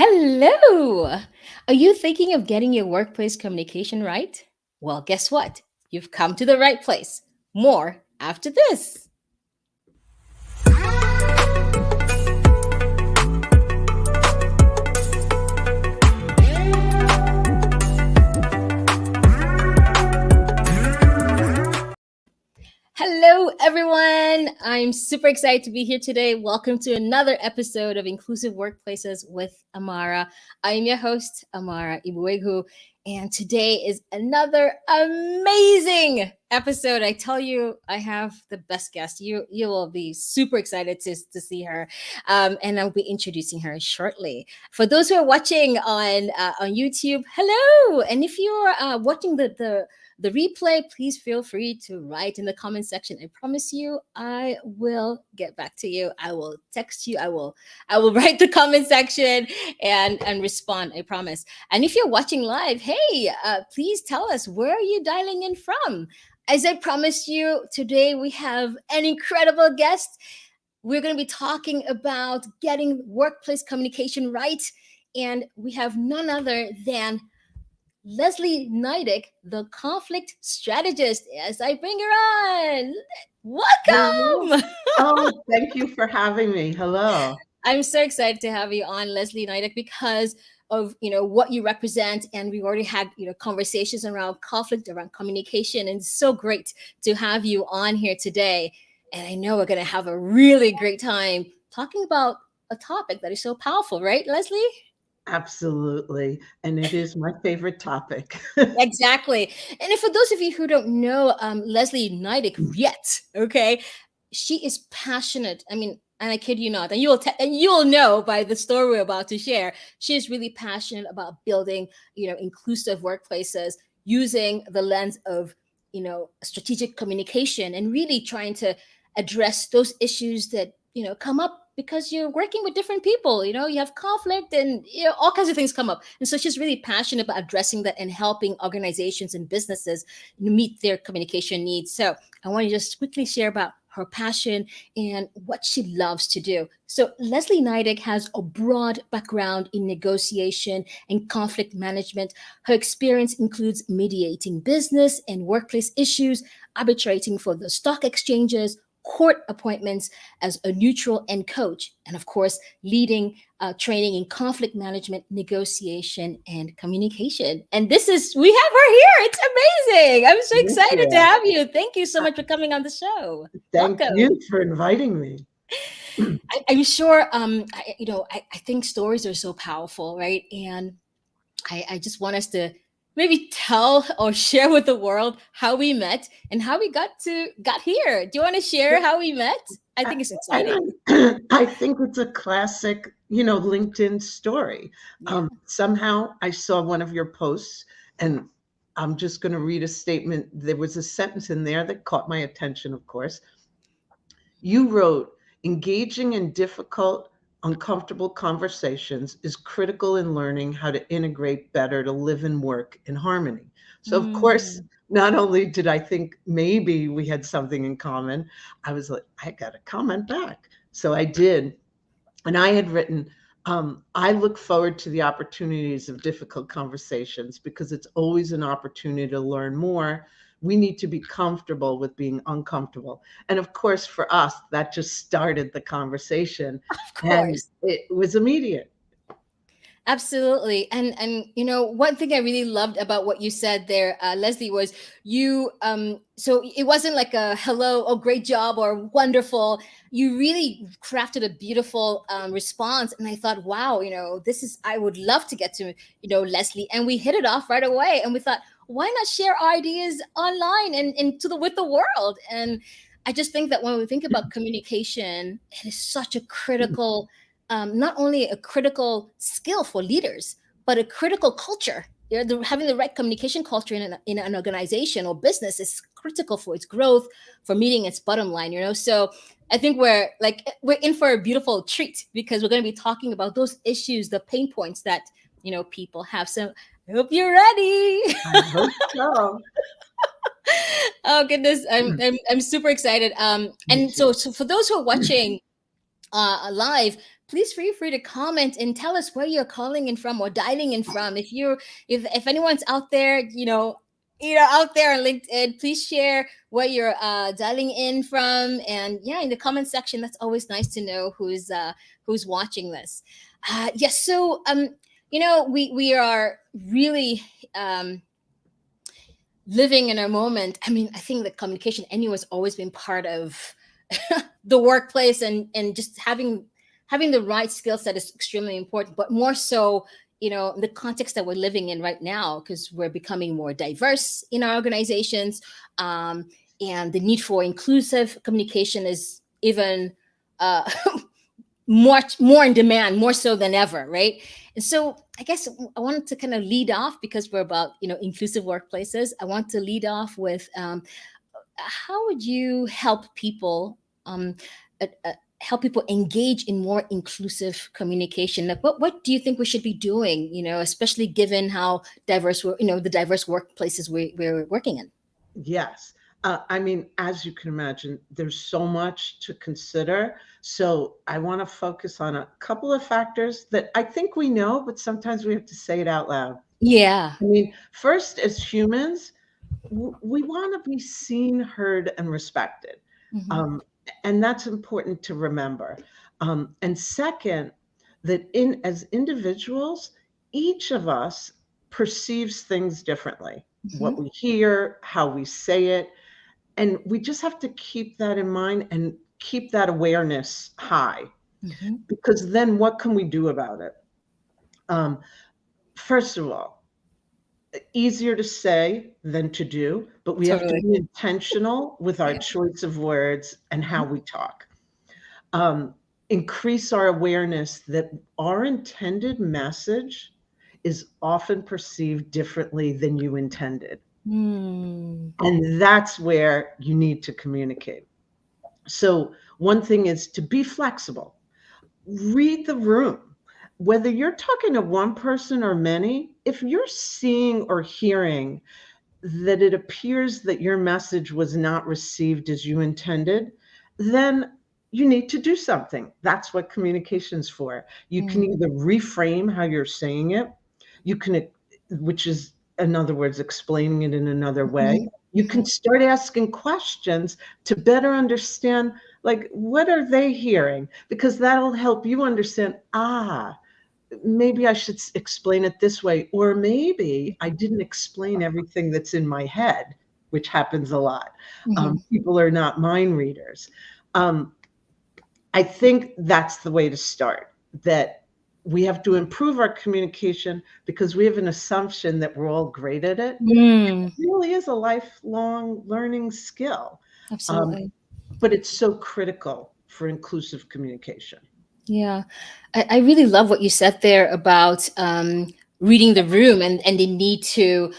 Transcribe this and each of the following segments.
Hello! Are you thinking of getting your workplace communication right? Well, guess what? You've come to the right place. More after this. Hello, everyone. I'm super excited to be here today. Welcome to another episode of Inclusive Workplaces with Amara. I'm your host, Amara Igboegwu, and today is another amazing episode. I tell you, I have the best guest. You will be super excited to see her, and I'll be introducing her shortly. For those who are watching on YouTube, hello, and if you're watching the replay, please feel free to write in the comment section. I promise you, I will get back to you. I will text you. I will write the comment section and respond. I promise. And if you're watching live, hey, please tell us, where are you dialing in from? As I promised you, today we have an incredible guest. We're going to be talking about getting workplace communication right, and we have none other than Leslie Nydick, the conflict strategist, as I bring her on. Hello. Welcome. Oh, thank you for having me. Hello. I'm so excited to have you on, Leslie Nydick, because of what you represent, and we've already had conversations around conflict, around communication, and it's so great to have you on here today. And I know we're going to have a really great time talking about a topic that is so powerful, right, Leslie? Absolutely. And it is my favorite topic. Exactly. And if for those of you who don't know Leslie Nydick yet, okay, she is passionate. I mean, and I kid you not, and you will know by the story we're about to share. She is really passionate about building, inclusive workplaces using the lens of, strategic communication and really trying to address those issues that come up because you're working with different people. You have conflict, and all kinds of things come up, and so she's really passionate about addressing that and helping organizations and businesses meet their communication needs. So I want to just quickly share about her passion and what she loves to do. So Leslie Nydick has a broad background in negotiation and conflict management. Her experience includes mediating business and workplace issues, arbitrating for the stock exchanges, court appointments as a neutral end coach, and of course, leading training in conflict management, negotiation, and communication. And we have her here. It's amazing. I'm so Thank excited to you. have you. Thank you so much for coming on the show. Thank Welcome. you for inviting me. I'm sure, I think stories are so powerful, right? And I just want us to maybe tell or share with the world how we met and how we got here. Do you want to share how we met? I think it's exciting. I think it's a classic, LinkedIn story. Yeah. Somehow I saw one of your posts, and I'm just going to read a statement. There was a sentence in there that caught my attention, of course. You wrote, engaging in difficult, uncomfortable conversations is critical in learning how to integrate better to live and work in harmony. So, of course, Mm. not only did I think maybe we had something in common, I was like, I got to comment back. So I did. And I had written, I look forward to the opportunities of difficult conversations because it's always an opportunity to learn more. We need to be comfortable with being uncomfortable. And of course, for us, that just started the conversation, Of and course. it was immediate. Absolutely. And one thing I really loved about what you said there, Leslie, was you so it wasn't like a hello, oh great job, or wonderful. You really crafted a beautiful response. And I thought, wow, this is, I would love to get to, Leslie. And we hit it off right away. And we thought, why not share our ideas online and with the world? And I just think that when we think about communication, it is such a critical, not only a critical skill for leaders, but a critical culture. Having the right communication culture in an organization or business is critical for its growth, for meeting its bottom line. So I think we're in for a beautiful treat because we're going to be talking about those issues, the pain points that people have. So I hope you're ready. I hope so. Oh goodness, I'm super excited. Me And so too. so for those who are watching live, please feel free to comment and tell us where you're calling in from or dialing in from. If anyone's out there, out there on LinkedIn, please share where you're dialing in from. And yeah, in the comment section, that's always nice to know who's watching this. Yes. So we are really living in a moment. I mean, I think that communication anyway has always been part of the workplace, and just having the right skill set is extremely important, but more so, the context that we're living in right now, because we're becoming more diverse in our organizations, and the need for inclusive communication is even much more in demand, more so than ever, right? And so I guess I wanted to kind of lead off, because we're about inclusive workplaces. I want to lead off with how would you help people engage in more inclusive communication? Like, what do you think we should be doing, especially given how diverse the diverse workplaces we're working in? Yes. I mean, as you can imagine, there's so much to consider. So I want to focus on a couple of factors that I think we know, but sometimes we have to say it out loud. Yeah. I mean, first, as humans, we want to be seen, heard, and respected. Mm-hmm. And that's important to remember. And second, that as individuals, each of us perceives things differently. What Mm-hmm. we hear, how we say it, and we just have to keep that in mind and keep that awareness high, Mm-hmm. because then what can we do about it? First of all, easier to say than to do, but we have to Totally. be intentional with our Yeah. choice of words and how Mm-hmm. we talk. Um, Increase our awareness that our intended message is often perceived differently than you intended. Mm. And that's where you need to communicate. So, one thing is to be flexible, read the room. Whether you're talking to one person or many, if you're seeing or hearing that it appears that your message was not received as you intended, then you need to do something. That's what communication's for. You can Mm. either reframe how you're saying it, you can, which is, in other words, explaining it in another way. You Mm-hmm. can start asking questions to better understand, like, what are they hearing? Because that'll help you understand, maybe I should explain it this way, or maybe I didn't explain everything that's in my head, which happens a lot. Mm-hmm. People are not mind readers. I think that's the way to start, that we have to improve our communication because we have an assumption that we're all great at it. Mm. It really is a lifelong learning skill, Absolutely. but it's so critical for inclusive communication. Yeah, I really love what you said there about reading the room, and the need to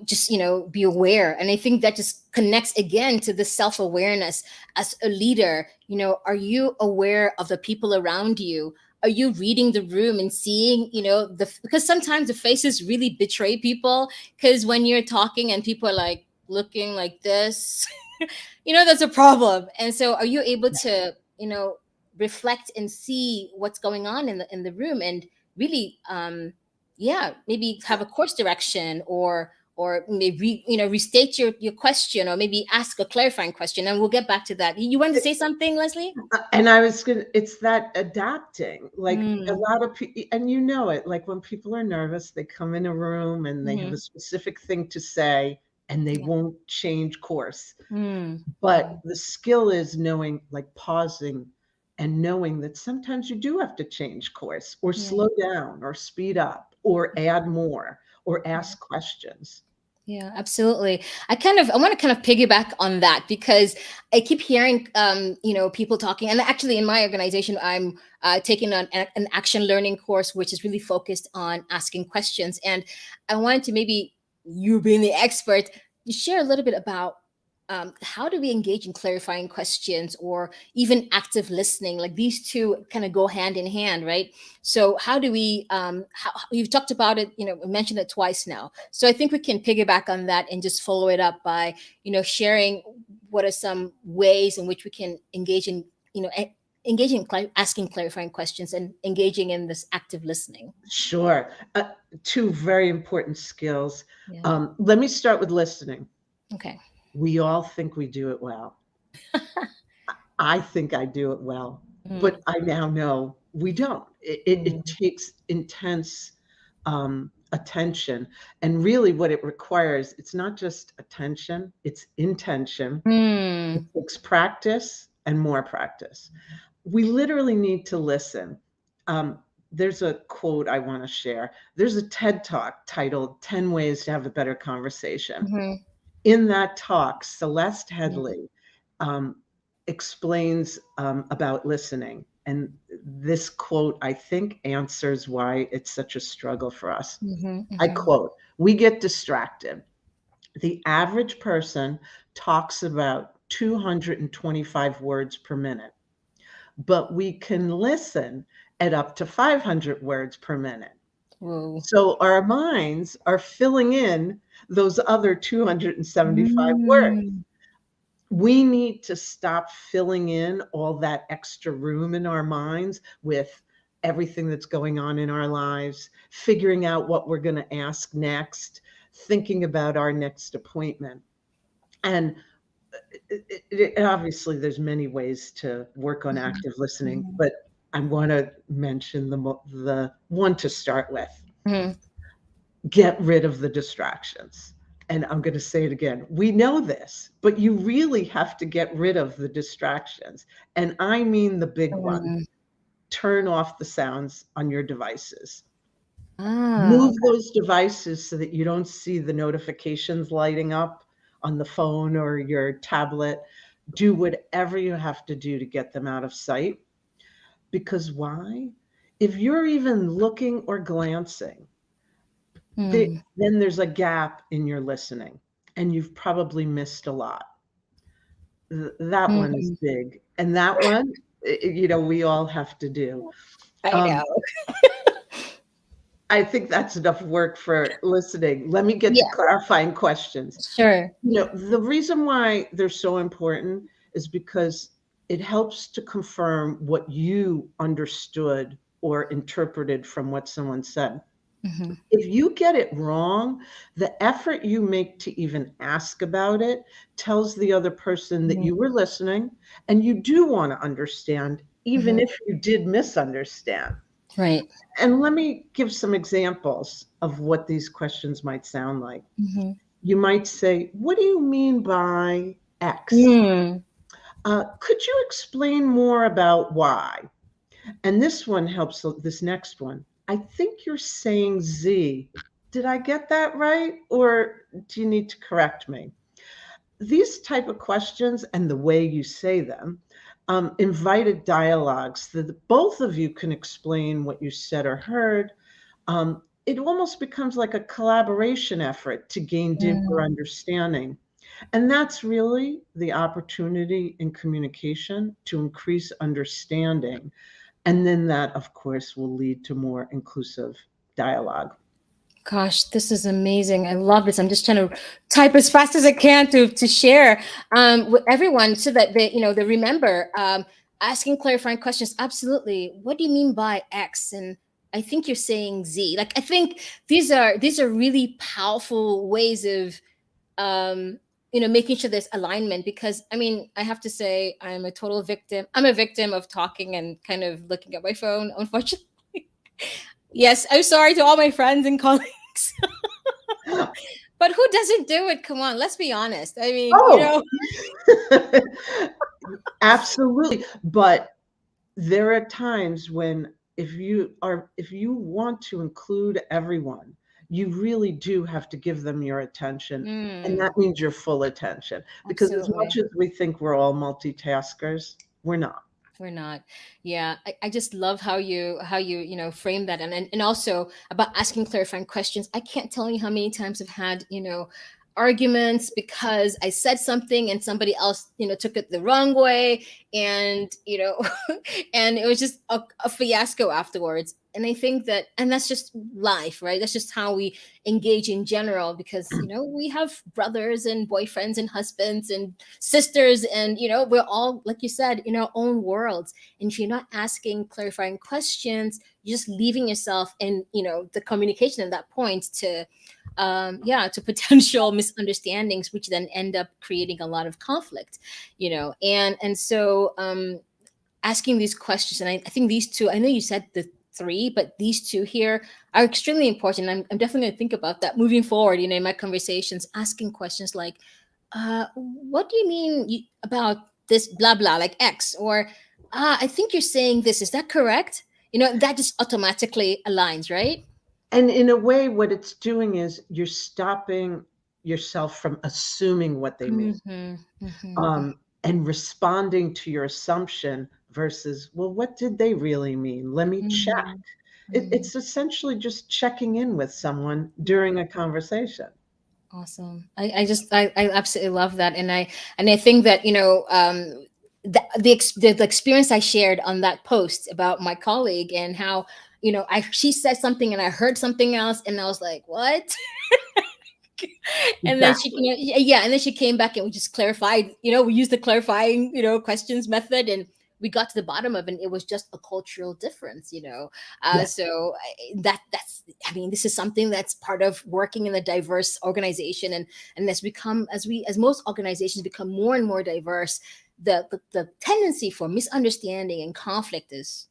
just be aware. And I think that just connects again to the self-awareness as a leader. Are you aware of the people around you? Are you reading the room and seeing, because sometimes the faces really betray people. Because when you're talking and people are like looking like this, that's a problem. And so, are you able to, reflect and see what's going on in the room, and really maybe have a course direction, or maybe restate your question, or maybe ask a clarifying question, and we'll get back to that. You wanted to say something, Leslie? And I was gonna, it's that adapting, like a Mm. lot of people, and you know it, like when people are nervous, they come in a room and they have a Hmm. specific thing to say and they Yeah. won't change course. Mm. But the skill is knowing, like pausing and knowing that sometimes you do have to change course or Yeah. slow down or speed up or add more or ask questions. Yeah, absolutely. I want to kind of piggyback on that, because I keep hearing, people talking, and actually in my organization, I'm taking an action learning course, which is really focused on asking questions. And I wanted to, maybe you being the expert, you share a little bit about how do we engage in clarifying questions, or even active listening? Like, these two kind of go hand in hand, right? So how do we, how, you've talked about it, mentioned it twice now. So I think we can piggyback on that and just follow it up by, sharing what are some ways in which we can engage in, engaging, asking clarifying questions and engaging in this active listening? Sure. Two very important skills. Yeah. Let me start with listening. Okay. We all think we do it well. I think I do it well, Mm, but I now know we don't. It mm, takes intense attention. And really, what it requires, it's not just attention, it's intention. It mm, takes practice and more practice. We literally need to listen. Um, there's a quote I want to share. There's a TED Talk titled 10 Ways to Have a Better Conversation. mhm, In that talk, Celeste mm, Headley um, explains about listening. And this quote, I think, answers why it's such a struggle for us. mhm, I mhm. quote, "We get distracted. The average person talks about 225 words per minute, but we can listen at up to 500 words per minute. Whoa. So our minds are filling in those other 275 words. Mm, We need to stop filling in all that extra room in our minds with everything that's going on in our lives, figuring out what we're going to ask next, thinking about our next appointment. And obviously, there's many ways to work on mhm, active listening, mhm, but I want to mention the one to start with. mhm. Get rid of the distractions. And I'm going to say it again. We know this, but you really have to get rid of the distractions. And I mean the big one. Mm. Turn off the sounds on your devices. Ah, Move those devices so that you don't see the notifications lighting up on the phone or your tablet. Do whatever you have to do to get them out of sight. Because why? If you're even looking or glancing, mm, then there's a gap in your listening, and you've probably missed a lot. That one is mhm. big, and that one, we all have to do. I know. Um, I think that's enough work for listening. Let me get to Yeah, clarifying questions. sure. The reason why they're so important is because it helps to confirm what you understood or interpreted from what someone said. Hmm. If you get it wrong, the effort you make to even ask about it tells the other person that you were listening and you do want to understand, even Hmm. if you did misunderstand. Right. And let me give some examples of what these questions might sound like. Hmm. You might say, "What do you mean by X? Mm. Could you explain more about Y?" And this one helps, this next one. "I think you're saying Z. Did I get that right? Or do you need to correct me?" These type of questions and the way you say them invited dialogues that both of you can explain what you said or heard. It almost becomes like a collaboration effort to gain deeper Mm. understanding. And that's really the opportunity in communication to increase understanding. And then that, of course, will lead to more inclusive dialogue. Gosh, this is amazing. I love this. I'm just trying to type as fast as I can to share with everyone so that they remember asking clarifying questions. Absolutely. What do you mean by X? And I think you're saying Z. Like I think these are really powerful ways of making sure there's alignment, because I mean, I have to say I'm a total victim. I'm a victim of talking and kind of looking at my phone, unfortunately. Yes, I'm sorry to all my friends and colleagues. But who doesn't do it? Come on, let's be honest. I mean, Oh, absolutely. But there are times when if you want to include everyone, you really do have to give them your attention. And mm, that means your full attention. Because as much absolutely. as we think we're all multitaskers, we're not. We're not. Yeah, I just love how you frame that, and also about asking clarifying questions. I can't tell you how many times I've had arguments because I said something and somebody else took it the wrong way, and and it was just a fiasco afterwards. And I think that, and that's just life, right? That's just how we engage in general, because, we have brothers and boyfriends and husbands and sisters, and, we're all, like you said, in our own worlds. And if you're not asking clarifying questions, you're just leaving yourself in, the communication at that point to, to potential misunderstandings, which then end up creating a lot of conflict, and so, asking these questions. And I think these two, I know you said the three, but these two here are extremely important. I'm definitely going to think about that moving forward, in my conversations, asking questions like, what do you mean about this blah, blah, like X? Or, I think you're saying this. Is that correct? That just automatically aligns, right? And in a way, what it's doing is you're stopping yourself from assuming what they mean. And responding to your assumption versus, well, what did they really mean? Let me check. It's essentially just checking in with someone during a conversation. Awesome. I absolutely love that. And I think that, the experience I shared on that post about my colleague, and how, she said something and I heard something else, and I was like, what? And then she, and then she came back and we just clarified, we used the clarifying, questions method, and we got to the bottom of it. And it was just a cultural difference, so this is something that's part of working in a diverse organization. And as most organizations become more and more diverse, the tendency for misunderstanding and conflict is,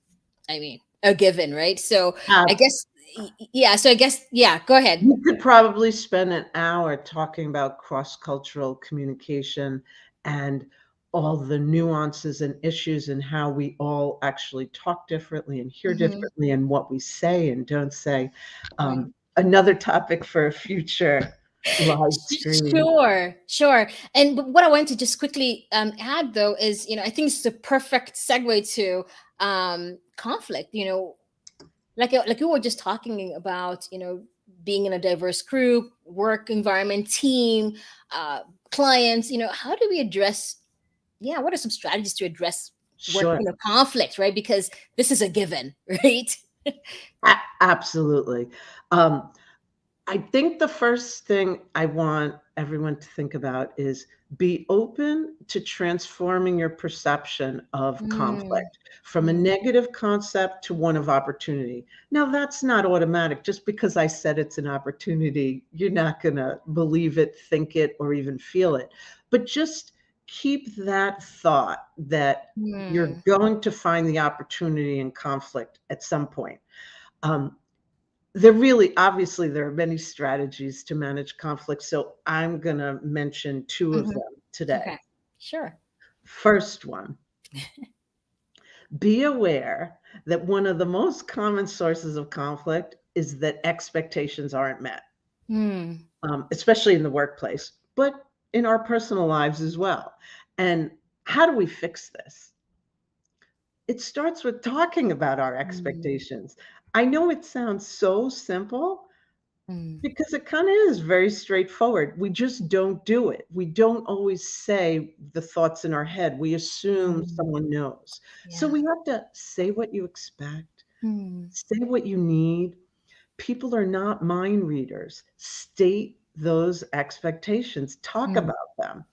a given, right? So I guess, go ahead. You could probably spend an hour talking about cross-cultural communication and all the nuances and issues, and how we all actually talk differently and hear differently, and what we say and don't say. Another topic for a future live stream. Sure. And what I wanted to just quickly add, though, is, I think it's a perfect segue to conflict. Like we were just talking about, being in a diverse group, work environment, team, clients. How do we address? Yeah, what are some strategies to address work, conflict, right? Because this is a given, right? Absolutely. I think the first thing I want everyone to think about is be open to transforming your perception of conflict from a negative concept to one of opportunity. Now, that's not automatic. Just because I said it's an opportunity, you're not going to believe it, think it, or even feel it. But just keep that thought that you're going to find the opportunity in conflict at some point. Obviously, there are many strategies to manage conflict. So I'm going to mention two of them today. Okay, sure. First one, be aware that one of the most common sources of conflict is that expectations aren't met, especially in the workplace, but in our personal lives as well. And how do we fix this? It starts with talking about our expectations. I know it sounds so simple because it kind of is very straightforward. We just don't do it. We don't always say the thoughts in our head. We assume someone knows. Yeah. So we have to say what you expect, say what you need. People are not mind readers. State those expectations, talk about them.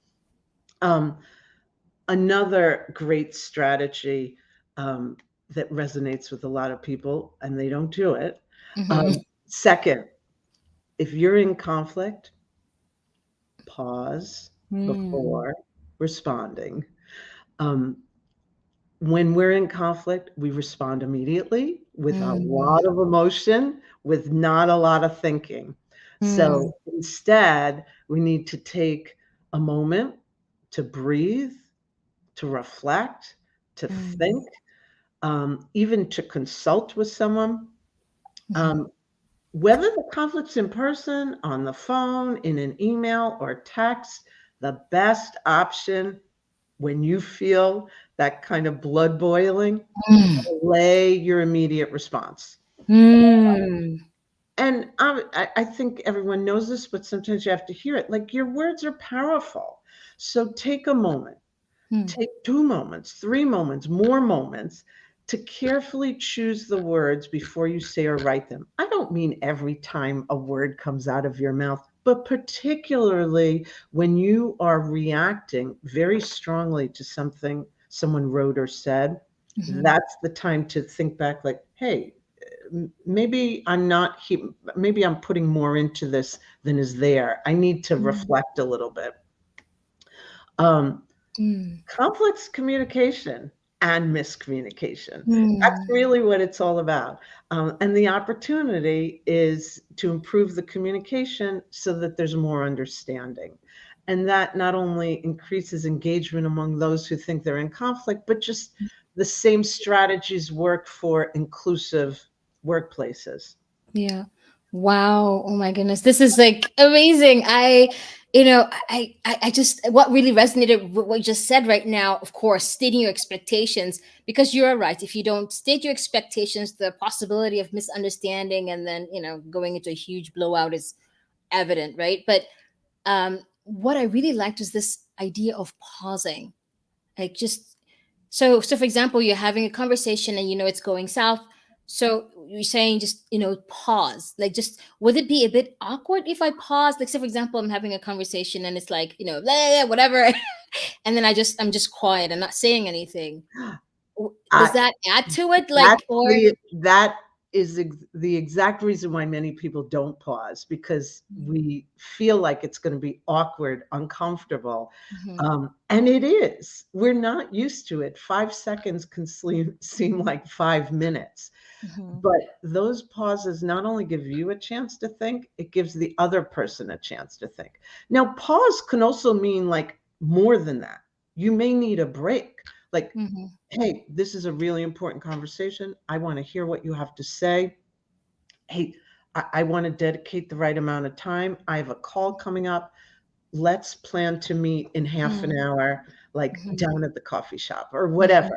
Another great strategy that resonates with a lot of people, and they don't do it. Second, if you're in conflict, pause before responding. When we're in conflict, we respond immediately with a lot of emotion, with not a lot of thinking. So instead, we need to take a moment to breathe, to reflect, to think, even to consult with someone. Whether the conflict's in person, on the phone, in an email, or text, the best option when you feel that kind of blood boiling, delay your immediate response. And I think everyone knows this, but sometimes you have to hear it. Like, your words are powerful. So take a moment, take 2 moments, 3 moments, more moments, to carefully choose the words before you say or write them. I don't mean every time a word comes out of your mouth, but particularly when you are reacting very strongly to something someone wrote or said. That's the time to think back, like, hey, maybe I'm not, maybe I'm putting more into this than is there. I need to reflect a little bit. Complex communication and miscommunication. That's really what it's all about. And the opportunity is to improve the communication so that there's more understanding. And that not only increases engagement among those who think they're in conflict, but just the same strategies work for inclusive workplaces. Yeah. Wow. Oh my goodness. This is like amazing. I just, what really resonated with what you just said right now, of course, stating your expectations, because you're right. If you don't state your expectations, the possibility of misunderstanding and then, going into a huge blowout is evident, right? But what I really liked was this idea of pausing. Like, just so for example, you're having a conversation and it's going south. So you're saying, just pause. Like, just, would it be a bit awkward if I pause? Like, say for example, I'm having a conversation and it's like, blah, blah, blah, whatever. And then I'm just quiet and not saying anything. Does I, that add to it, like, or that is the exact reason why many people don't pause, because we feel like it's going to be awkward, uncomfortable. And it is. We're not used to it. 5 seconds can seem like 5 minutes. But those pauses not only give you a chance to think, it gives the other person a chance to think. Now, pause can also mean like more than that. You may need a break. Like, hey, this is a really important conversation. I want to hear what you have to say. Hey, I want to dedicate the right amount of time. I have a call coming up. Let's plan to meet in half an hour, like down at the coffee shop or whatever.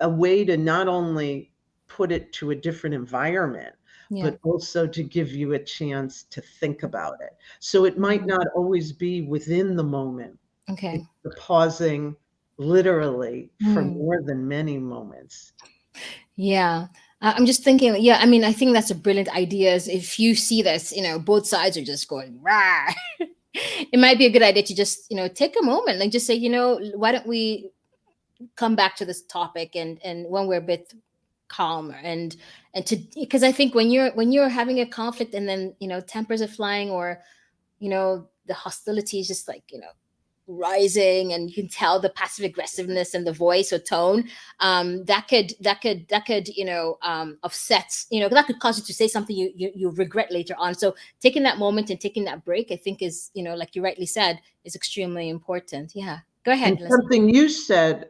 A way to not only put it to a different environment, but also to give you a chance to think about it. So it might not always be within the moment. okay. It's the pausing literally for more than many moments. Yeah. I'm just thinking, yeah, I mean, I think that's a brilliant idea. Is if you see this, both sides are just going, rah, it might be a good idea to just, take a moment and just say, why don't we come back to this topic, and when we're a bit calmer, and to, because I think when you're having a conflict and then, tempers are flying, or, the hostility is just like, rising, and you can tell the passive aggressiveness in the voice or tone, that could offset, that could cause you to say something you regret later on. So taking that moment and taking that break, I think, is, like you rightly said, is extremely important. Yeah, go ahead, And Leslie. something you said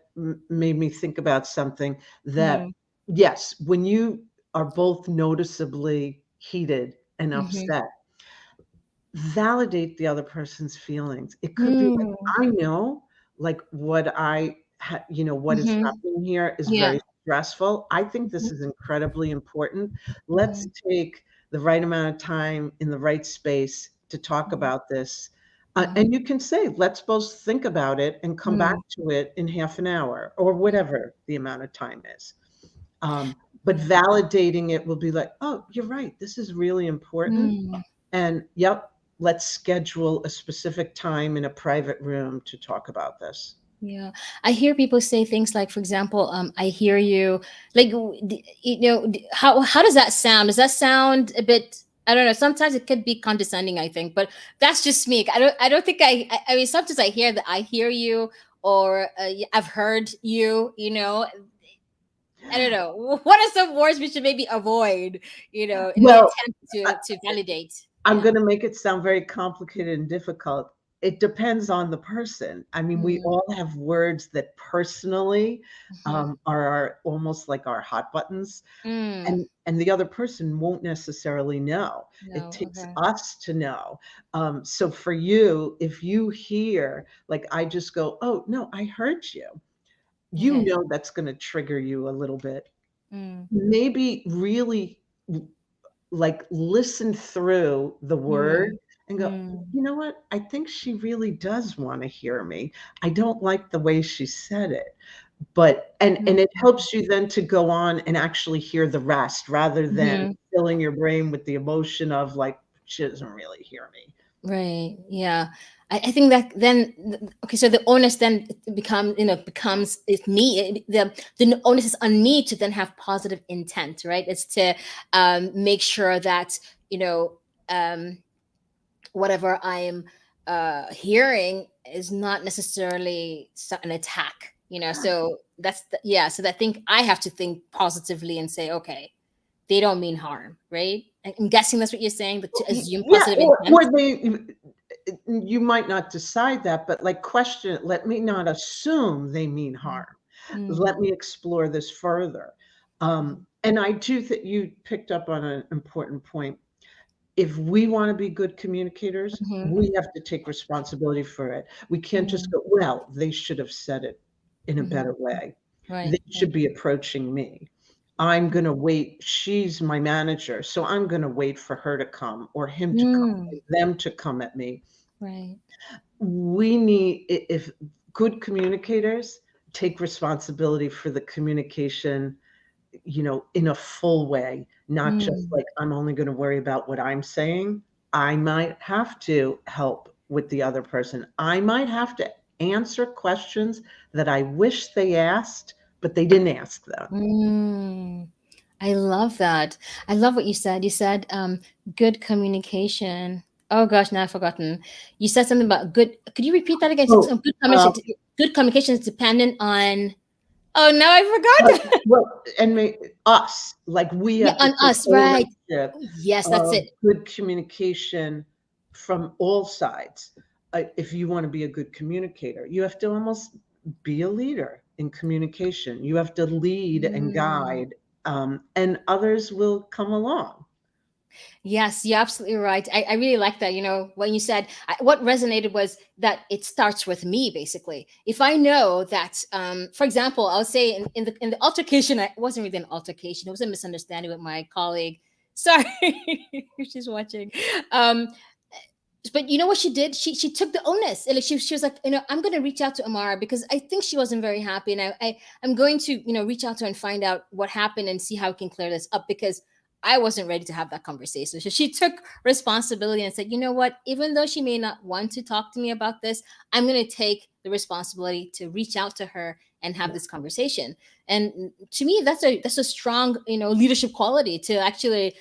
made me think about something that, Mm, yes, when you are both noticeably heated and mm-hmm. upset, validate the other person's feelings. It could be like, Mm, I know, like what is mm-hmm. happening here is Yeah. very stressful. I think this is incredibly important. Let's Mhm, take the right amount of time in the right space to talk mhm, about this. mhm, And you can say, let's both think about it and come back mm, to it in half an hour or mm, whatever the amount of time is. But yeah. validating it will be like, oh, you're right. This is really important. Mm, And yep, let's schedule a specific time in a private room to talk about this. yeah. I hear people say things like, for example, I hear you. Like, how does that sound? Does that sound a bit? I don't know. Sometimes it could be condescending, I think, but that's just me. I don't think I mean, sometimes I hear that I hear you, or I've heard you. I don't know. What are some words we should maybe avoid? In the Well, attempt I- to validate. I'm Yeah. going to make it sound very complicated and difficult. It depends on the person. I mean, we Mm, all have words that personally mhm. are almost like our hot buttons, Mm, and the other person won't necessarily know. It no. takes Okay. us to know. So for you, if you hear, like I just go, oh no, I heard you. Okay. That's going to trigger you a little bit. Mm, Maybe really like listen through the word mm, and go, mm, you know what? I think she really does want to hear me. I don't like the way she said it. But and it helps you then to go on and actually hear the rest rather than filling your brain with the emotion of like, she doesn't really hear me. Right. Yeah. I think that then, okay, so the onus then becomes it's me. The onus is on me to then have positive intent, right? It's to make sure that, whatever I'm hearing is not necessarily an attack, So yeah. So I think I have to think positively and say, okay, they don't mean harm, right? I'm guessing that's what you're saying, but to assume positive intent. Or you might not decide that, but like question it. Let me not assume they mean harm. Let me explore this further. And I do think you picked up on an important point. If we want to be good communicators, we have to take responsibility for it. We can't just go, well, they should have said it in a better way. Right. They should be approaching me. I'm going to wait. She's my manager. So I'm going to wait for her to come or him to come, them to come at me. Right. We need, if good communicators take responsibility for the communication, in a full way, not just like, I'm only going to worry about what I'm saying. I might have to help with the other person. I might have to answer questions that I wish they asked, but they didn't ask them. I love that. I love what you said. You said good communication. Oh gosh, now I've forgotten. You said something about good. Could you repeat that again? Good communication is dependent on. Oh, now I forgot. Well, and us, like we have on us, right? Yes, that's it. Good communication from all sides. If you want to be a good communicator, you have to almost be a leader in communication. You have to lead and guide, and others will come along. Yes, you're absolutely right. I really like that. When you said what resonated was that it starts with me, basically. If I know that, for example, I'll say in the altercation, it wasn't really an altercation. It was a misunderstanding with my colleague. Sorry, if she's watching. But you know what she did? She took the onus. Like she was like, I'm going to reach out to Amara because I think she wasn't very happy, and I'm going to reach out to her and find out what happened and see how we can clear this up because I wasn't ready to have that conversation. So she took responsibility and said, you know what? Even though she may not want to talk to me about this, I'm going to take the responsibility to reach out to her and have this conversation. And to me, that's a strong, leadership quality to actually,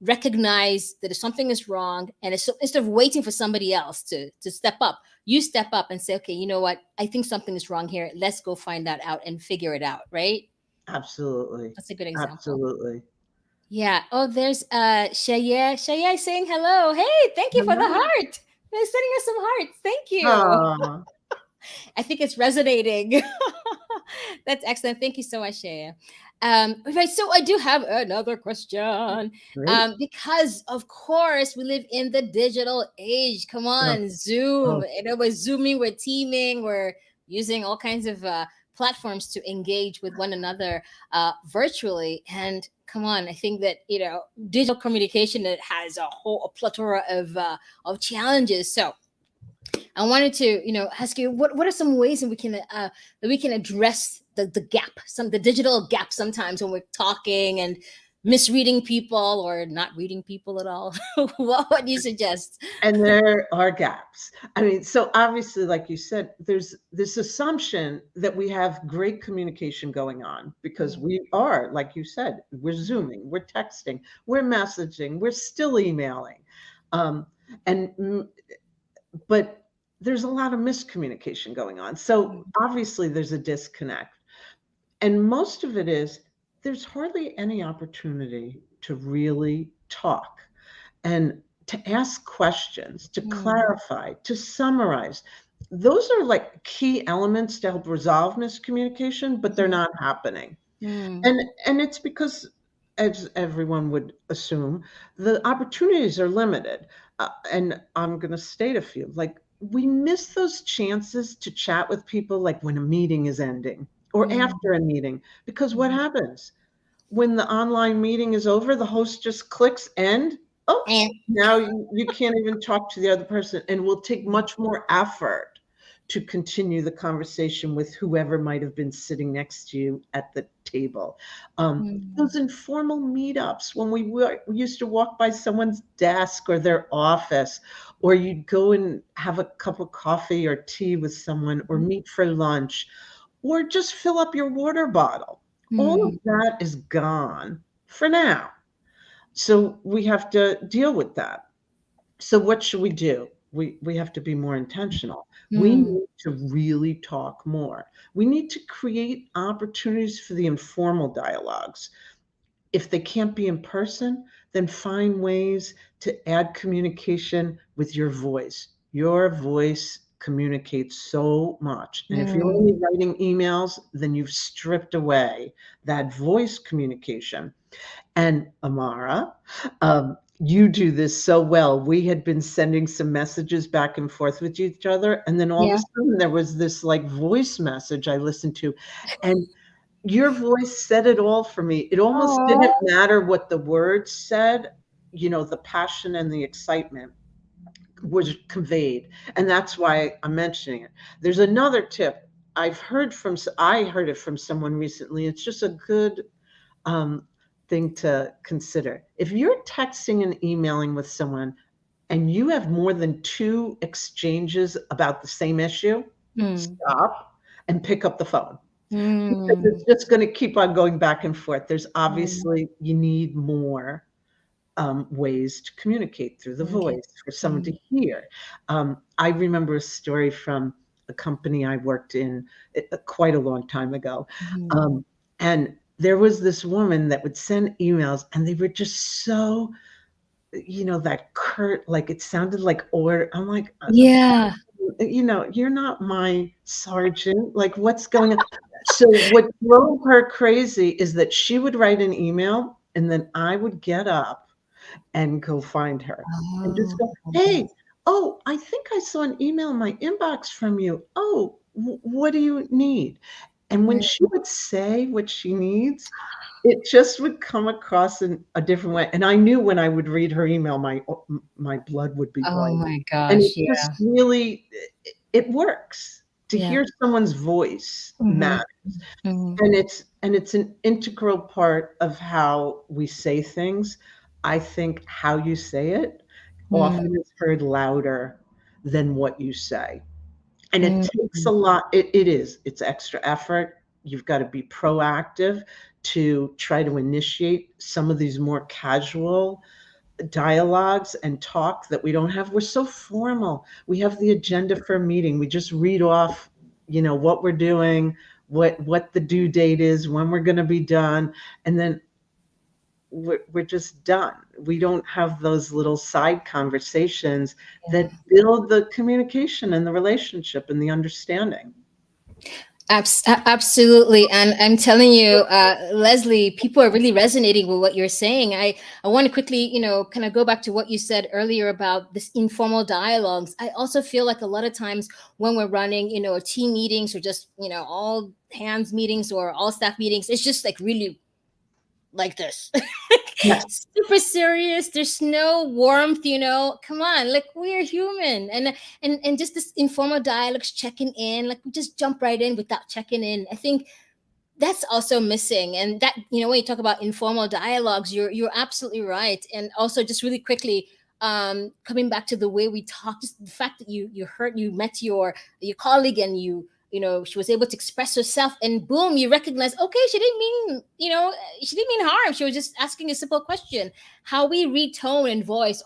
recognize that if something is wrong and instead of waiting for somebody else to step up, you step up and say, okay, you know what? I think something is wrong here. Let's go find that out and figure it out. Right. Absolutely. That's a good example. Absolutely. Yeah. Oh, there's Shaya. Shaya is saying hello. Hey, thank you for the heart. They're sending us some hearts. Thank you. I think it's resonating. That's excellent. Thank you so much, Shaya. Right. So I do have another question. Because of course we live in the digital age. Come on, Zoom. We're Zooming, we're teaming, we're using all kinds of platforms to engage with one another virtually. And come on, I think that digital communication, it has a plethora of challenges. So I wanted to ask you what are some ways that we can address the gap, the digital gap sometimes when we're talking and misreading people or not reading people at all. What do you suggest? And there are gaps. I mean, so obviously, like you said, there's this assumption that we have great communication going on because we are, like you said, we're Zooming, we're texting, we're messaging, we're still emailing. But there's a lot of miscommunication going on. So obviously there's a disconnect. And most of it is there's hardly any opportunity to really talk and to ask questions, to clarify, to summarize. Those are like key elements to help resolve miscommunication, but they're not happening. And it's because, as everyone would assume, the opportunities are limited. And I'm going to state a few. Like, we miss those chances to chat with people, like when a meeting is ending or after a meeting, because what happens when the online meeting is over? The host just clicks end. Oh, now you can't even talk to the other person, and will take much more effort to continue the conversation with whoever might have been sitting next to you at the table. Those informal meetups when we used to walk by someone's desk or their office, or you'd go and have a cup of coffee or tea with someone, or meet for lunch, or just fill up your water bottle. All of that is gone for now. So we have to deal with that. So what should we do? We have to be more intentional. We need to really talk more. We need to create opportunities for the informal dialogues. If they can't be in person, then find ways to add communication with your voice. Your voice communicates so much. And if you're only writing emails, then you've stripped away that voice communication. And Amara, you do this so well. We had been sending some messages back and forth with each other. And then all of a sudden there was this like voice message I listened to. And your voice said it all for me. It almost didn't matter what the words said, the passion and the excitement was conveyed. And that's why I'm mentioning it. There's another tip I heard it from someone recently. It's just a good thing to consider. If you're texting and emailing with someone and you have more than 2 exchanges about the same issue, stop and pick up the phone. Because it's just going to keep on going back and forth. There's obviously, you need more ways to communicate through the voice for someone to hear. I remember a story from a company I worked in quite a long time ago. And there was this woman that would send emails and they were just so, that curt, like it sounded like order. I'm like, you're not my sergeant. Like, what's going on? So what drove her crazy is that she would write an email and then I would get up and go find her and just go, hey, I think I saw an email in my inbox from you. Oh, what do you need? And when she would say what she needs, it just would come across in a different way. And I knew when I would read her email, my blood would be boiling. Oh my gosh. And it just really, it works. To hear someone's voice matters. And it's an integral part of how we say things. I think how you say it often is heard louder than what you say. And it takes a lot. It's extra effort. You've got to be proactive to try to initiate some of these more casual dialogues and talk that we don't have. We're so formal. We have the agenda for a meeting. We just read off, what we're doing, what the due date is, when we're going to be done. And then we're just done. We don't have those little side conversations that build the communication and the relationship and the understanding. Absolutely. And I'm telling you, Leslie, people are really resonating with what you're saying. I want to quickly, kind of go back to what you said earlier about this informal dialogues. I also feel like a lot of times when we're running, team meetings or just, all hands meetings or all staff meetings, it's just like really like this. Yes. Super serious. There's no warmth, come on, like we're human. And just this informal dialogues, checking in, like we just jump right in without checking in. I think that's also missing. And that, when you talk about informal dialogues, you're absolutely right. And also just really quickly, coming back to the way we talk, just the fact that you met your colleague and she was able to express herself, and boom, you recognize, okay, she didn't mean harm. She was just asking a simple question. How we read tone and voice,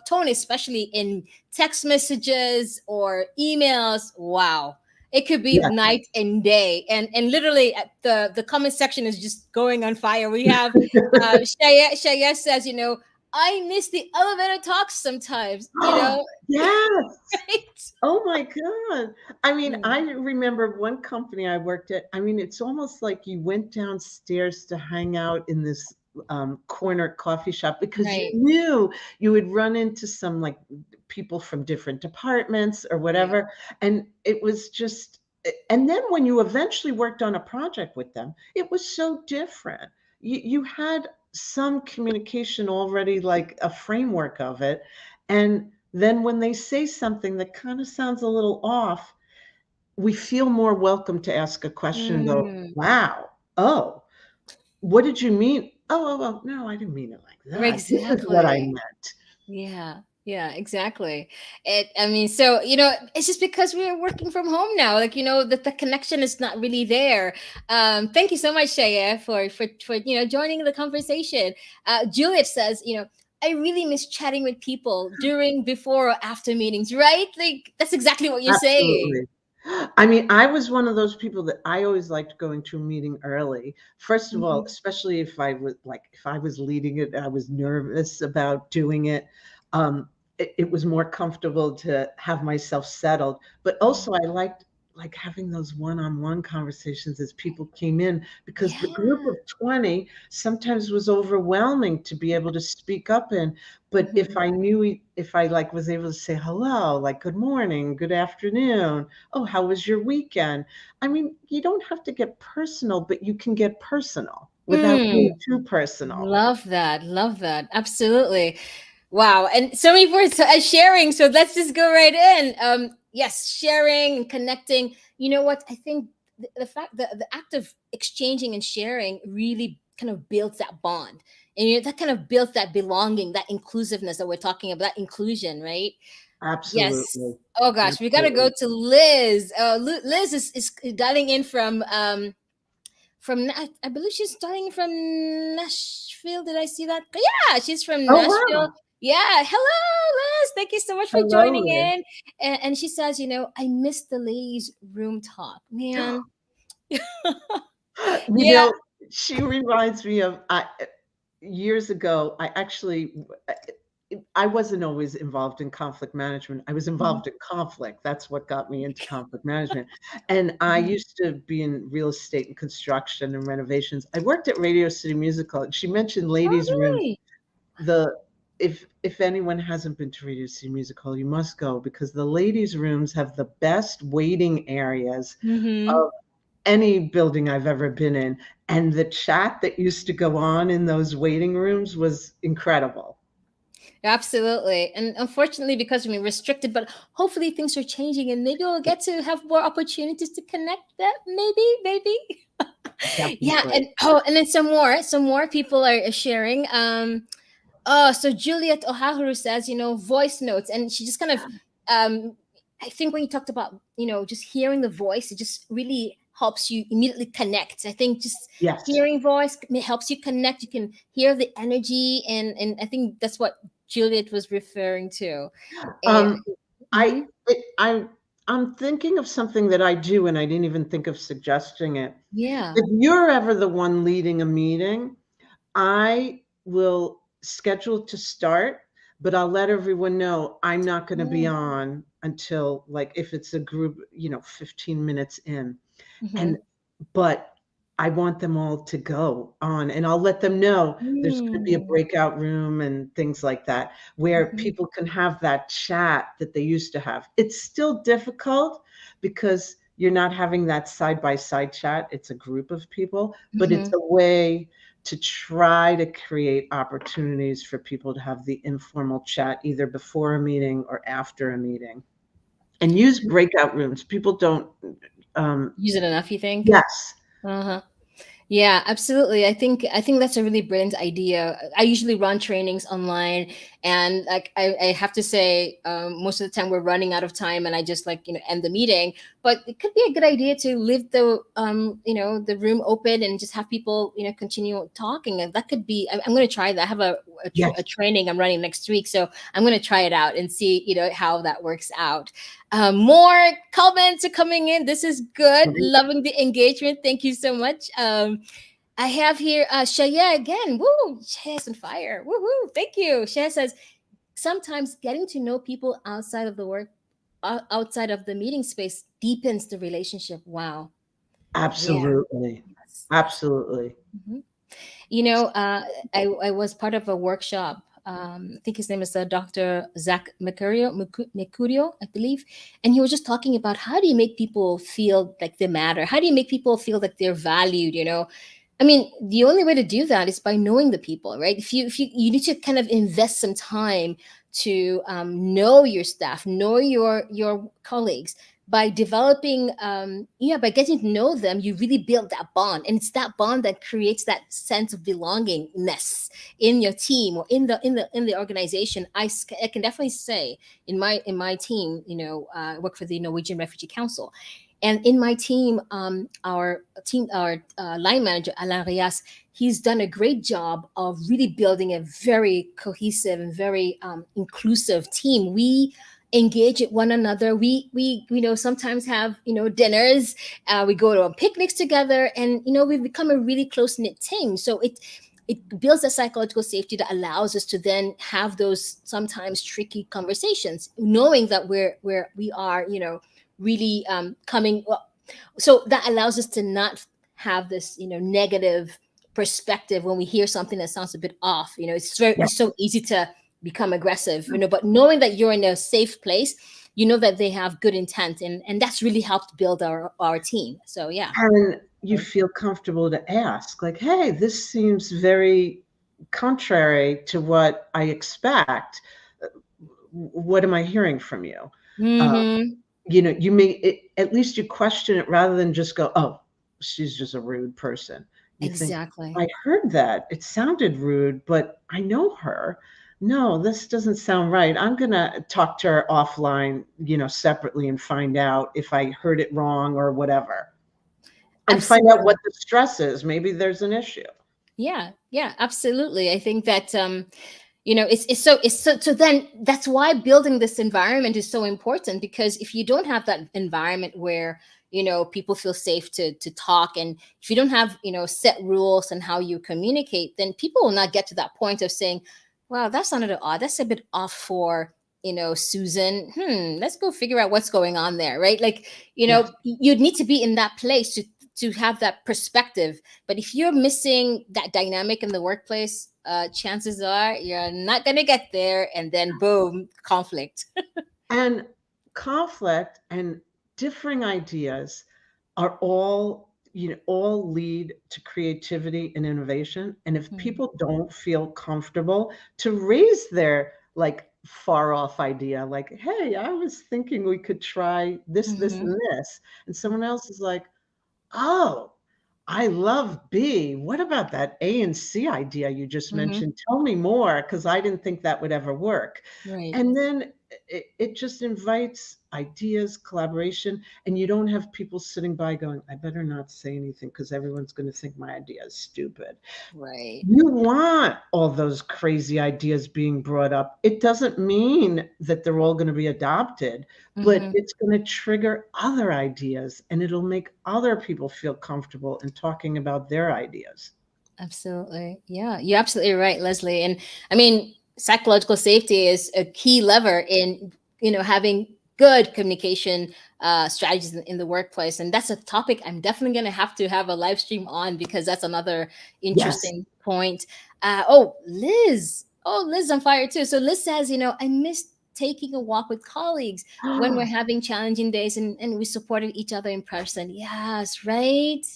tone, especially in text messages or emails. Wow. It could be night and day. And literally the comment section is just going on fire. We have Shaya says, I miss the elevator talks sometimes, Yes. Right? Oh my God. I mean, I remember one company I worked at. I mean, it's almost like you went downstairs to hang out in this corner coffee shop because you knew you would run into some like people from different departments or whatever. And it was just, and then when you eventually worked on a project with them, it was so different. You had some communication already, like a framework of it. And then when they say something that kind of sounds a little off, we feel more welcome to ask a question and go, Mm, wow, oh, what did you mean? Oh, no, I didn't mean it like that. This is what I exactly. meant. Yeah, yeah, exactly. I mean, so, it's just because we're working from home now, like, that the connection is not really there. Thank you so much, Shaya, for joining the conversation. Juliet says, I really miss chatting with people during, before, or after meetings, right? Like, that's exactly what you're saying. Absolutely. I mean, I was one of those people that I always liked going to a meeting early. First of all, Mhm. especially if I was leading it, I was nervous about doing it. It was more comfortable to have myself settled. But also I liked like having those one-on-one conversations as people came in, because the group Yeah. of 20 sometimes was overwhelming to be able to speak up in. But if Mhm. I knew, if I like was able to say hello, like good morning, good afternoon, oh, how was your weekend? I mean, you don't have to get personal, but you can get personal without being Mm. too personal. Love that. Love that. Absolutely. Wow. And so many words sharing. So let's just go right in. Yes, sharing and connecting. You know what? I think the fact that the act of exchanging and sharing really kind of builds that bond. And that kind of builds that belonging, that inclusiveness that we're talking about, that inclusion, right? Yes. Absolutely. Oh gosh, we gotta go Absolutely. to Liz. Liz is dialing in from I believe she's starting from Nashville. Did I see that? Yeah, she's from Oh, Nashville. wow. Yeah. Hello, Liz. Thank you so much for Hello, joining Liz. in. And she says, I miss the ladies' room talk. Man. You Yeah. know, she reminds me of years ago, I wasn't always involved in conflict management. I was Mhm. involved in conflict. That's what got me into conflict management. And I Mhm. used to be in real estate and construction and renovations. I worked at Radio City Musical, and she mentioned Oh, ladies' rooms. really? The if anyone hasn't been to Radio City Musical, you must go, because the ladies' rooms have the best waiting areas Mm-hmm. of any building I've ever been in. And the chat that used to go on in those waiting rooms was incredible. Absolutely. And unfortunately, because we're restricted, but hopefully things are changing and maybe we'll get to have more opportunities to connect that. Maybe. Yeah. Definitely. And then some more people are sharing. Oh, so Juliet Oharu says, voice notes. And she just kind of, I think when you talked about, just hearing the voice, it just really helps you immediately connect. I think just Yes. hearing voice helps you connect. You can hear the energy. And I think that's what Juliet was referring to. And Um, I mhm. it, I'm thinking of something that I do, and I didn't even think of suggesting it. Yeah. If you're ever the one leading a meeting, I will schedule to start, but I'll let everyone know I'm not going to be Mm, on until, like, if it's a group, 15 minutes in. And mhm. but I want them all to go on, and I'll let them know there's gonna be a Mm, breakout room and things like that, where mhm, people can have that chat that they used to have. It's still difficult because you're not having that side by side chat. It's a group of people, but it's mhm. a way to try to create opportunities for people to have the informal chat either before a meeting or after a meeting. And use breakout rooms. People don't, um Use it enough, you think? yes. Uh-huh. Yeah, absolutely. I think that's a really brilliant idea. I usually run trainings online, and like I have to say, most of the time we're running out of time, and I just like end the meeting. But it could be a good idea to leave the room open and just have people continue talking. And that could be. I'm going to try that. I have a Yes. training I'm running next week, so I'm going to try it out and see how that works out. More comments are coming in. This is good. Loving the engagement. Thank you so much. I have here Shaya again. Woo! Shaya's on fire. Woo woo! Thank you. Shaya says sometimes getting to know people outside of the work, outside of the meeting space, deepens the relationship. Wow. Yeah. Absolutely. Yes. Yes. Absolutely. Mhm. You know, I was part of a workshop. I think his name is Dr. Zach Mercurio, I believe. And he was just talking about how do you make people feel like they matter? How do you make people feel like they're valued? I mean, the only way to do that is by knowing the people, right? If you need to kind of invest some time to know your staff, know your colleagues. by developing, by getting to know them, you really build that bond, and it's that bond that creates that sense of belongingness in your team or in the organization. I can definitely say in my team, I work for the Norwegian Refugee Council, and in my team, our line manager Alain Rias, he's done a great job of really building a very cohesive and very inclusive team. We engage with one another. We sometimes have dinners. We go to picnics together, and we've become a really close knit team. So it builds a psychological safety that allows us to then have those sometimes tricky conversations, knowing that we are really coming. Well, so that allows us to not have this negative perspective when we hear something that sounds a bit off. It's so easy to become aggressive, but knowing that you're in a safe place, that they have good intent, and that's really helped build our team. So yeah. And you feel comfortable to ask, like, hey, this seems very contrary to what I expect. What am I hearing from you? Mm-hmm. You may, at least you question it rather than just go, oh, she's just a rude person. You think, Exactly. I heard that. It sounded rude, but I know her. No, this doesn't sound right. I'm going to talk to her offline, separately, and find out if I heard it wrong or whatever. And find out Absolutely. what the stress is. Maybe there's an issue. Yeah, absolutely. I think that it's so then that's why building this environment is so important, because if you don't have that environment where people feel safe to talk, and if you don't have set rules and how you communicate, then people will not get to that point of saying, wow, that sounded odd, that's a bit off for Susan. Let's go figure out what's going on there, right? Like, Yes. you'd need to be in that place to have that perspective. But if you're missing that dynamic in the workplace, chances are you're not going to get there. And then boom, conflict. And conflict and differing ideas are all lead to creativity and innovation. And if Mhm. people don't feel comfortable to raise their like far off idea, like, hey, I was thinking we could try this, this, Mhm. and this. And someone else is like, oh, I love B. What about that A and C idea you just Mhm. mentioned? Tell me more, because I didn't think that would ever work. Right. And then it just invites ideas, collaboration, and you don't have people sitting by going, I better not say anything because everyone's going to think my idea is stupid. Right. You want all those crazy ideas being brought up. It doesn't mean that they're all going to be adopted, but Mhm. it's going to trigger other ideas and it'll make other people feel comfortable in talking about their ideas. Absolutely. Yeah, you're absolutely right, Leslie. And I mean, psychological safety is a key lever in, having good communication strategies in the workplace. And that's a topic I'm definitely going to have a live stream on, because that's another Yes. interesting point. Oh, Liz. Oh, Liz on fire too. So Liz says, I miss taking a walk with colleagues when we're having challenging days, and we supported each other in person. Yes, right?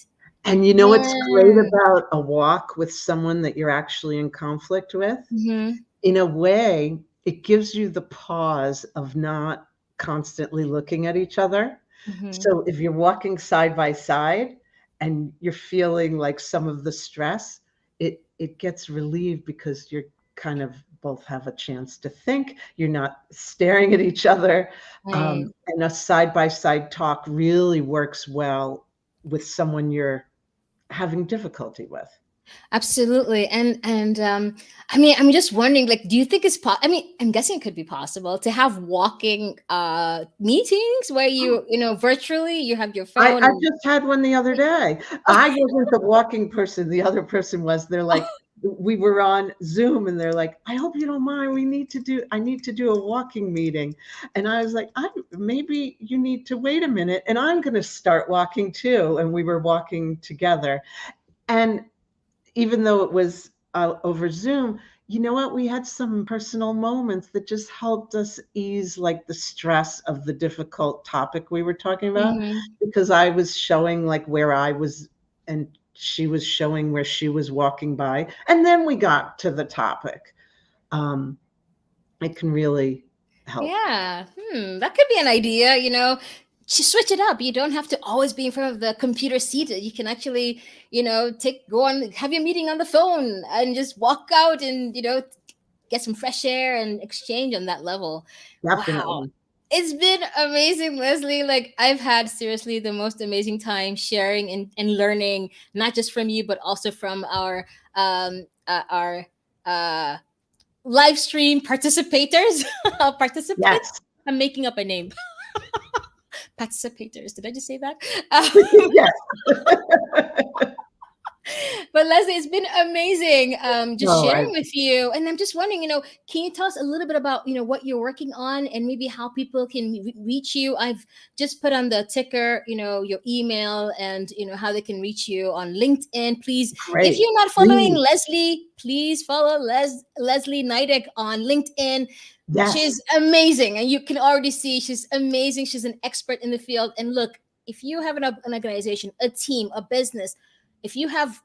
And you know what's great Yeah. about a walk with someone that you're actually in conflict with? Hmm. In a way, it gives you the pause of not constantly looking at each other. Hmm. So if you're walking side by side and you're feeling like some of the stress, it gets relieved because you're kind of both have a chance to think. You're not staring at each other. Right. And a side by side talk really works well with someone you're having difficulty with. Absolutely. And I mean, I'm just wondering, like, do you think I mean, I'm guessing it could be possible to have walking meetings where virtually you have your phone I and just had one the other day. I wasn't the walking person, the other person was. They're like, we were on Zoom and they're like, I hope you don't mind. I need to do a walking meeting. And I was like, maybe you need to wait a minute and I'm going to start walking too. And we were walking together. And even though it was over Zoom, you know what? We had some personal moments that just helped us ease like the stress of the difficult topic we were talking about, Mhm. because I was showing like where I was and she was showing where she was walking by. And then we got to the topic. Um, it can really help. Yeah, that could be an idea. switch it up. You don't have to always be in front of the computer seated. You can actually, go on, have your meeting on the phone and just walk out and, get some fresh air and exchange on that level. Wow. Definitely. It's been amazing, Leslie. Like, I've had seriously the most amazing time sharing and learning, not just from you, but also from our uh, live stream participators. Participants. Yes. I'm making up a name. Participators. Did I just say that? Yes. But Leslie, it's been amazing just No, sharing with you. And I'm just wondering, can you tell us a little bit about, what you're working on and maybe how people can reach you? I've just put on the ticker, your email and, how they can reach you on LinkedIn. Please, great. if you're not following Please. Leslie, please follow Leslie Nydick on LinkedIn. Yes. She's amazing. And you can already see she's amazing. She's an expert in the field. And look, if you have an organization, a team, a business, if you have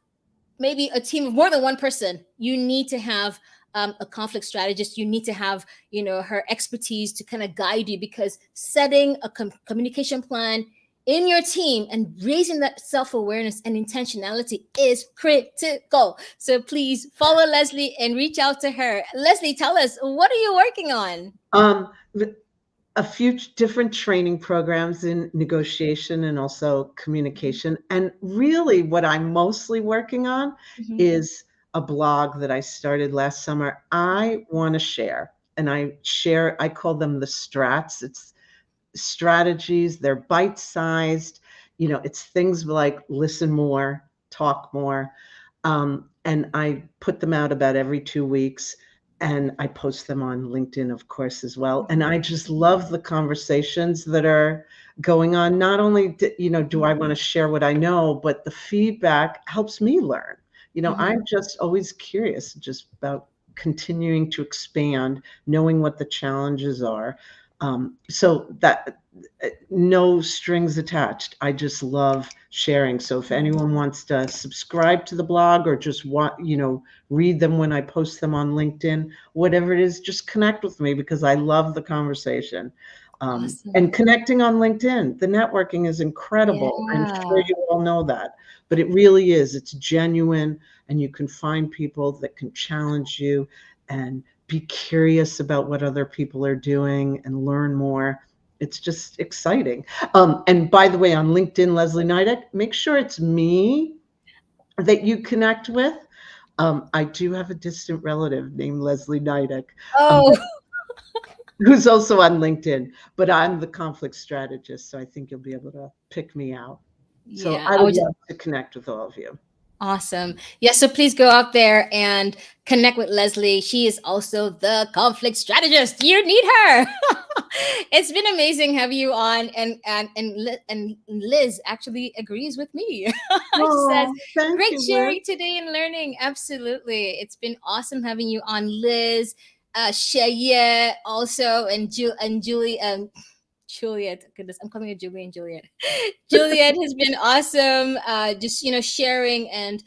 maybe a team of more than one person, you need to have a conflict strategist. You need to have, her expertise to kind of guide you, because setting a communication plan in your team and raising that self-awareness and intentionality is critical. So please follow Leslie and reach out to her. Leslie, tell us, what are you working on? A few different training programs in negotiation and also communication. And really what I'm mostly working on is a blog that I started last summer. I want to share, and I call them the Strats. It's strategies. They're bite-sized. It's things like listen more, talk more. And I put them out about every 2 weeks. And I post them on LinkedIn, of course, as well. And I just love the conversations that are going on. Not only, do I want to share what I know, but the feedback helps me learn. I'm just always curious just about continuing to expand, knowing what the challenges are. So that no strings attached. I just love sharing. So if anyone wants to subscribe to the blog or just read them when I post them on LinkedIn, whatever it is, just connect with me, because I love the conversation. Awesome. And connecting on LinkedIn, the networking is incredible. Yeah. I'm sure you all know that, but it really is. It's genuine, and you can find people that can challenge you and be curious about what other people are doing and learn more. It's just exciting. And by the way, on LinkedIn, Leslie Nydick, make sure it's me that you connect with. I do have a distant relative named Leslie Nydick, who's also on LinkedIn, but I'm the conflict strategist, so I think you'll be able to pick me out. So Yeah, I would love to connect with all of you. Awesome. Yeah, so please go out there and connect with Leslie. She is also the conflict strategist. You need her. It's been amazing having you on, and Liz actually agrees with me. She says, "Great sharing today and learning." Absolutely, it's been awesome having you on, Liz, Shaya, also, and Julie. Juliet, goodness, I'm calling her Julie and Juliet. Juliet has been awesome. Just sharing and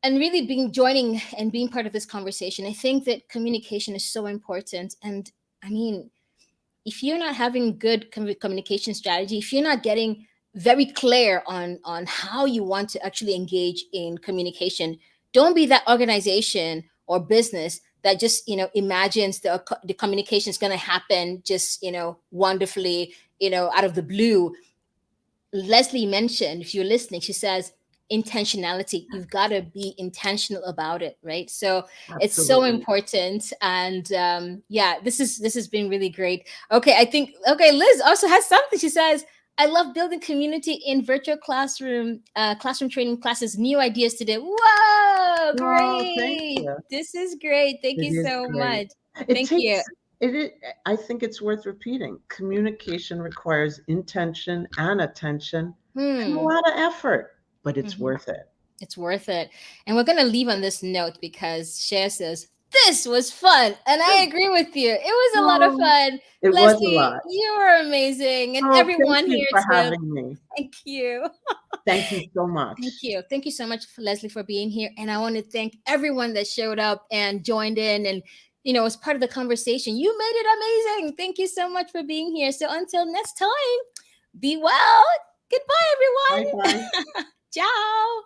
really joining and being part of this conversation. I think that communication is so important, and I mean, if you're not having good communication strategy, if you're not getting very clear on how you want to actually engage in communication, don't be that organization or business that just imagines the communication is going to happen just wonderfully out of the blue. Leslie mentioned, if you're listening, she says intentionality. You've got to be intentional about it, right? So it's so important. And yeah, this has been really great. Okay, Liz also has something. She says, "I love building community in virtual classroom training classes. New ideas today." Whoa, great! This is great. Thank you so much. Thank you. I think it's worth repeating. Communication requires intention and attention and a lot of effort, but it's worth it. It's worth it. And we're going to leave on this note, because Cher says, "This was fun." And I agree with you. It was a lot of fun. It Leslie, was a lot. You were amazing. And everyone here for too. having me. Thank you. Thank you so much. Thank you. Thank you so much, Leslie, for being here. And I want to thank everyone that showed up and joined in and was part of the conversation. You made it amazing. Thank you so much for being here. So until next time, Be well. Goodbye, everyone. Bye bye. Ciao.